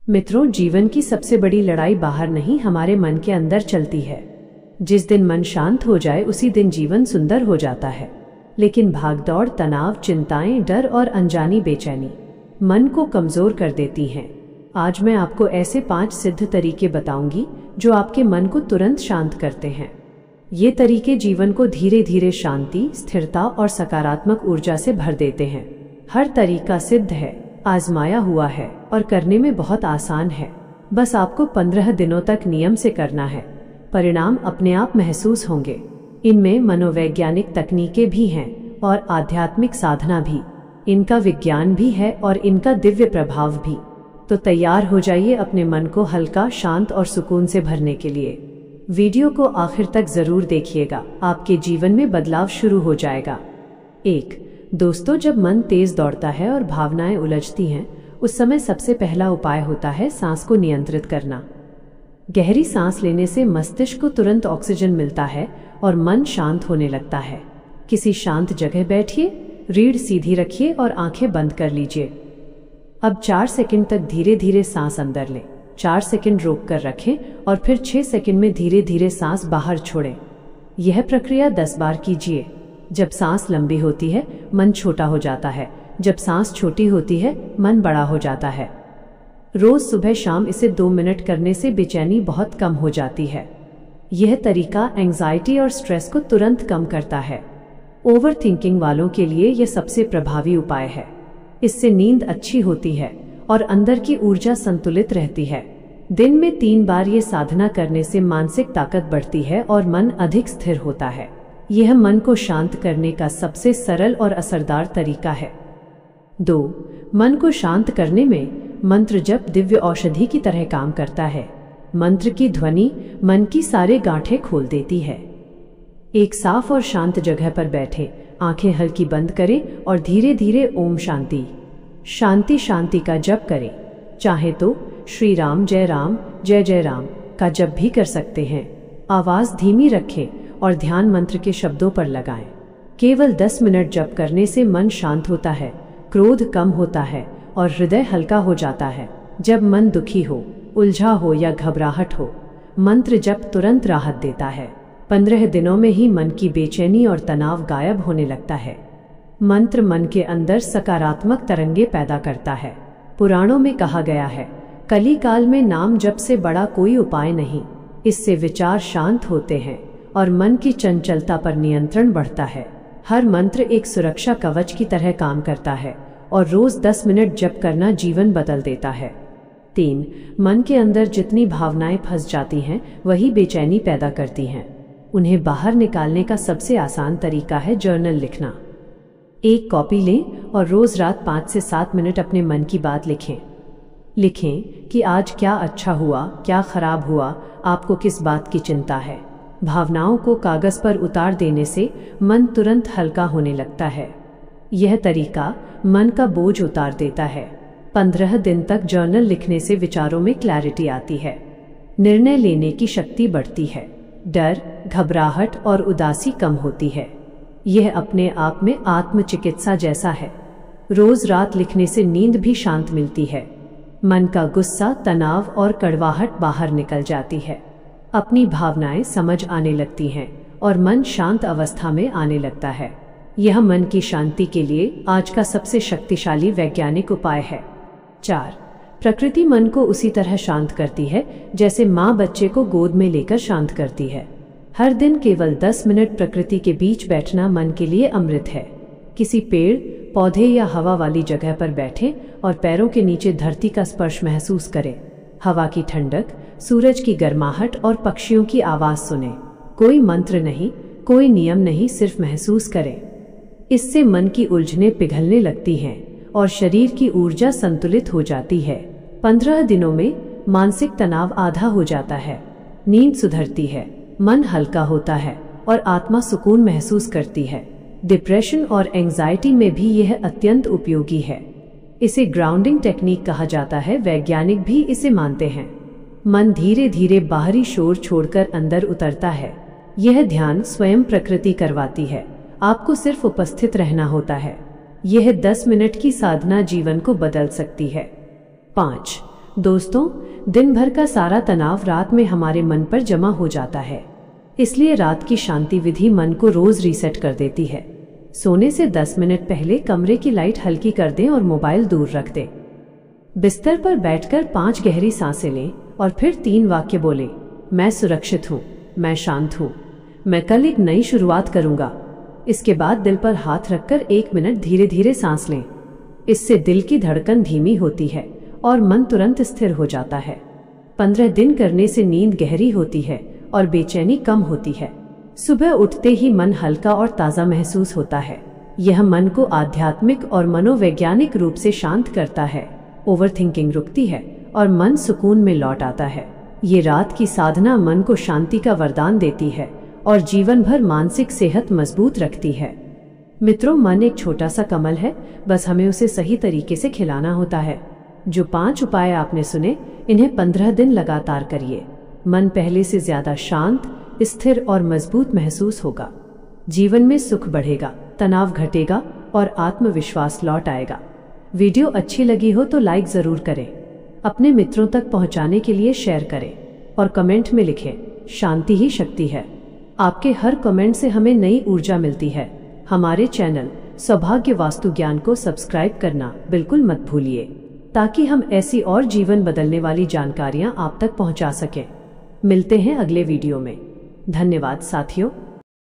मित्रों, जीवन की सबसे बड़ी लड़ाई बाहर नहीं, हमारे मन के अंदर चलती है। जिस दिन मन शांत हो जाए उसी दिन जीवन सुंदर हो जाता है। लेकिन भागदौड़, तनाव, चिंताएं, डर और अनजानी बेचैनी मन को कमजोर कर देती हैं। आज मैं आपको ऐसे 5 सिद्ध तरीके बताऊंगी जो आपके मन को तुरंत शांत करते हैं। ये तरीके जीवन को धीरे धीरे शांति, स्थिरता और सकारात्मक ऊर्जा से भर देते हैं। हर तरीका सिद्ध है, आजमाया हुआ है और करने में बहुत आसान है। बस आपको 15 दिनों तक नियम से करना है। परिणाम अपने आप महसूस होंगे। इनमें मनोवैज्ञानिक तकनीकें भी हैं और आध्यात्मिक साधना भी। इनका विज्ञान भी है और इनका दिव्य प्रभाव भी। तो तैयार हो जाइए अपने मन को हल्का, शांत और सुकून से भरने के लिए। वीडियो को आखिर तक जरूर देखिएगा, आपके जीवन में बदलाव शुरू हो जाएगा। 1. दोस्तों, जब मन तेज दौड़ता है और भावनाएं उलझती हैं, उस समय सबसे पहला उपाय होता है सांस को नियंत्रित करना। गहरी सांस लेने से मस्तिष्क को तुरंत ऑक्सीजन मिलता है और मन शांत होने लगता है। किसी शांत जगह बैठिए, रीढ़ सीधी रखिए और आंखें बंद कर लीजिए। अब 4 सेकंड तक धीरे धीरे सांस अंदर लें, 4 सेकंड रोक कर रखें और फिर 6 सेकंड में धीरे धीरे सांस बाहर छोड़ें। यह प्रक्रिया 10 बार कीजिए। जब सांस लंबी होती है, मन छोटा हो जाता है। जब सांस छोटी होती है, मन बड़ा हो जाता है। रोज सुबह शाम इसे 2 मिनट करने से बेचैनी बहुत कम हो जाती है। यह तरीका एंजाइटी और स्ट्रेस को तुरंत कम करता है। ओवर थिंकिंग वालों के लिए यह सबसे प्रभावी उपाय है। इससे नींद अच्छी होती है और अंदर की ऊर्जा संतुलित रहती है। दिन में 3 बार ये साधना करने से मानसिक ताकत बढ़ती है और मन अधिक स्थिर होता है। यह मन को शांत करने का सबसे सरल और असरदार तरीका है। 2. मन को शांत करने में मंत्र जप दिव्य औषधि की तरह काम करता है। मंत्र की ध्वनि मन की सारे गांठें खोल देती है। एक साफ और शांत जगह पर बैठे, आंखें हल्की बंद करें और धीरे धीरे ओम शांति शांति शांति का जप करें। चाहे तो श्री राम जय राम का जप भी कर सकते हैं। आवाज धीमी रखें और ध्यान मंत्र के शब्दों पर लगाएं। केवल 10 मिनट जप करने से मन शांत होता है, क्रोध कम होता है और हृदय हल्का हो जाता है। जब मन दुखी हो, उलझा हो या घबराहट हो, मंत्र जप तुरंत राहत देता है। 15 दिनों में ही मन की बेचैनी और तनाव गायब होने लगता है। मंत्र मन के अंदर सकारात्मक तरंगे पैदा करता है। पुराणों में कहा गया है, कली काल में नाम जप से बड़ा कोई उपाय नहीं। इससे विचार शांत होते हैं और मन की चंचलता पर नियंत्रण बढ़ता है। हर मंत्र एक सुरक्षा कवच की तरह काम करता है और रोज 10 मिनट जप करना जीवन बदल देता है। 3. मन के अंदर जितनी भावनाएं फंस जाती हैं, वही बेचैनी पैदा करती हैं। उन्हें बाहर निकालने का सबसे आसान तरीका है जर्नल लिखना। एक कॉपी लें और रोज रात 5 से 7 मिनट अपने मन की बात लिखें कि आज क्या अच्छा हुआ, क्या खराब हुआ, आपको किस बात की चिंता है। भावनाओं को कागज पर उतार देने से मन तुरंत हल्का होने लगता है। यह तरीका मन का बोझ उतार देता है। 15 दिन तक जर्नल लिखने से विचारों में क्लैरिटी आती है, निर्णय लेने की शक्ति बढ़ती है, डर, घबराहट और उदासी कम होती है। यह अपने आप में आत्मचिकित्सा जैसा है। रोज रात लिखने से नींद भी शांत मिलती है। मन का गुस्सा, तनाव और कड़वाहट बाहर निकल जाती है। अपनी भावनाएं समझ आने लगती हैं और मन शांत अवस्था में आने लगता है। यह मन की शांति के लिए आज का सबसे शक्तिशाली वैज्ञानिक उपाय है। 4. प्रकृति मन को उसी तरह शांत करती है जैसे माँ बच्चे को गोद में लेकर शांत करती है। हर दिन केवल 10 मिनट प्रकृति के बीच बैठना मन के लिए अमृत है। किसी पेड़, पौधे या हवा वाली जगह पर बैठें और पैरों के नीचे धरती का स्पर्श महसूस करें। हवा की ठंडक, सूरज की गर्माहट और पक्षियों की आवाज सुनें। कोई मंत्र नहीं, कोई नियम नहीं, सिर्फ महसूस करें। इससे मन की उलझनें पिघलने लगती हैं और शरीर की ऊर्जा संतुलित हो जाती है। 15 दिनों में मानसिक तनाव आधा हो जाता है, नींद सुधरती है, मन हल्का होता है और आत्मा सुकून महसूस करती है। डिप्रेशन और एंजाइटी में भी यह अत्यंत उपयोगी है। इसे ग्राउंडिंग टेक्निक कहा जाता है। वैज्ञानिक भी इसे मानते हैं। मन धीरे धीरे बाहरी शोर छोड़कर अंदर उतरता है। यह ध्यान स्वयं प्रकृति करवाती है, आपको सिर्फ उपस्थित रहना होता है। यह 10 मिनट की साधना जीवन को बदल सकती है। 5. दोस्तों, दिन भर का सारा तनाव रात में हमारे मन पर जमा हो जाता है। इसलिए रात की शांति विधि मन को रोज रीसेट कर देती है। सोने से 10 मिनट पहले कमरे की लाइट हल्की कर दें और मोबाइल दूर रख दें। बिस्तर पर बैठकर 5 गहरी सांसें लें और फिर 3 वाक्य बोलें, मैं सुरक्षित हूँ, मैं शांत हूँ, मैं कल एक नई शुरुआत करूँगा। इसके बाद दिल पर हाथ रखकर 1 मिनट धीरे धीरे सांस लें। इससे दिल की धड़कन धीमी होती है और मन तुरंत स्थिर हो जाता है। 15 दिन करने से नींद गहरी होती है और बेचैनी कम होती है। सुबह उठते ही मन हल्का और ताज़ा महसूस होता है। यह मन को आध्यात्मिक और मनोवैज्ञानिक रूप से शांत करता है। ओवरथिंकिंग रुकती है और मन सुकून में लौट आता है। ये रात की साधना मन को शांति का वरदान देती है और जीवन भर मानसिक सेहत मजबूत रखती है। मित्रों, मन एक छोटा सा कमल है, बस हमें उसे सही तरीके से खिलाना होता है। जो 5 उपाय आपने सुने, इन्हें 15 दिन लगातार करिए। मन पहले से ज्यादा शांत, स्थिर और मजबूत महसूस होगा। जीवन में सुख बढ़ेगा, तनाव घटेगा और आत्मविश्वास लौट आएगा। वीडियो अच्छी लगी हो तो लाइक जरूर करें। अपने मित्रों तक पहुंचाने के लिए शेयर करें और कमेंट में लिखें, शांति ही शक्ति है। आपके हर कमेंट से हमें नई ऊर्जा मिलती है। हमारे चैनल सौभाग्य वास्तु ज्ञान को सब्सक्राइब करना बिल्कुल मत भूलिए, ताकि हम ऐसी और जीवन बदलने वाली जानकारियां आप तक पहुंचा सकें। मिलते हैं अगले वीडियो में। धन्यवाद साथियों।